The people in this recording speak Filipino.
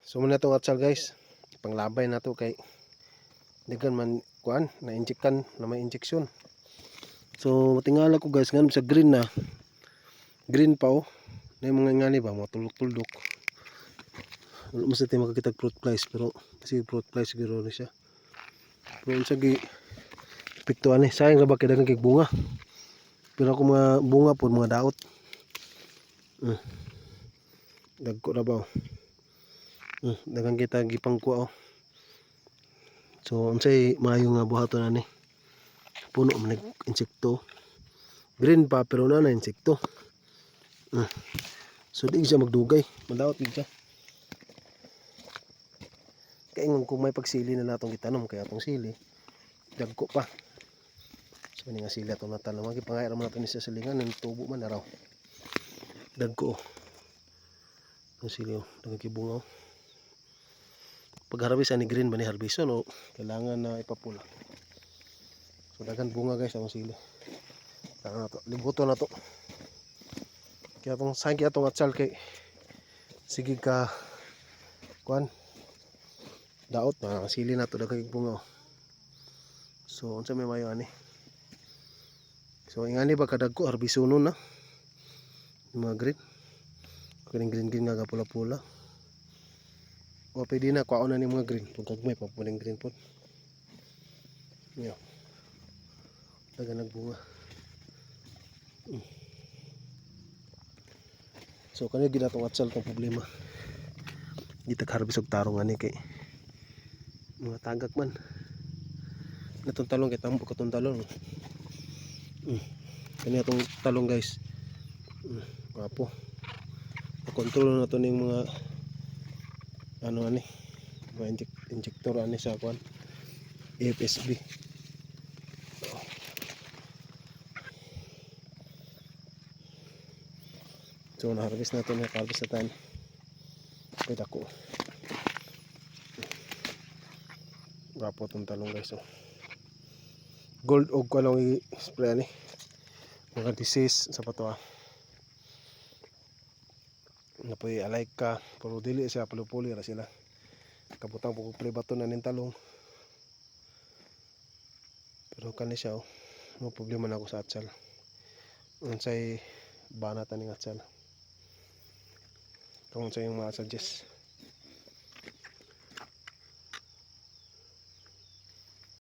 So muna itong atsal guys, panglabay na to kay dagan man kuan na injectan na may injection. So tingala ko guys ngano sa green na. Green pa oh. Na mga ngani ba mga tuldok-tuldok. Wala mas natin makakita fruit flies pero kasi fruit flies siguro na siya. Pero unsa gi epektuan ni sayang ra ba kay dagan kay bunga. Pero ako mga bunga po mga daot. Dagko ra ba oh. Dagan kita gipangkuha oh. So unsay maayo nga buhaton ani. Puno man insekto. Green pa pero na insekto. So di siya magdugay, madawat gid siya. Kaya kung may pagsili na natong gitanom kaya atong sili dagko pa. So ni nga sili atong natanom gipangay ra man nato ni sa silingan ng tubo man araw. Dagko. Ang sili oh, dagang kibungaw. Pag harvest ani green ba ni harveston o kailangan na ipapula. So dagan bunga guys ang sili. Tara na to, libuto na to. Kaya itong sayang kaya itong atsal kay sige ka kuan daot na sili na to dagang bunga. So unsa may mayo ani. So ingani ba kadagko harbisonon na. Yung mga green. Green nga pula-pula. O pwede na kuhaon na ni mga green. Kung kagmay pa po ng green po. Yo. Dagan nagbunga. So kanina gid atong atsal tong problema. Di tag-harvest og tarong ani kay mga tagak man. Natong talong kay tambo katong talong. Kani atong talong guys. Guwapo. Kontrol na to ning mga ano ani mga injector ani sa kuan AFSB. So na-harvest na ito, na-harvest na tayo. Pwede ako. Gapo itong talong guys. Oh. Gold og ko lang i-spray ni. Mga disease sa pato ah. Napoy alay ka. Pero dili siya palupuli ra sila. Kabutang po play bato na ning talong. Pero kani siya oh. No problema na ako sa atsal. Unsay banat ning atsal. Kung sa yung mga suggest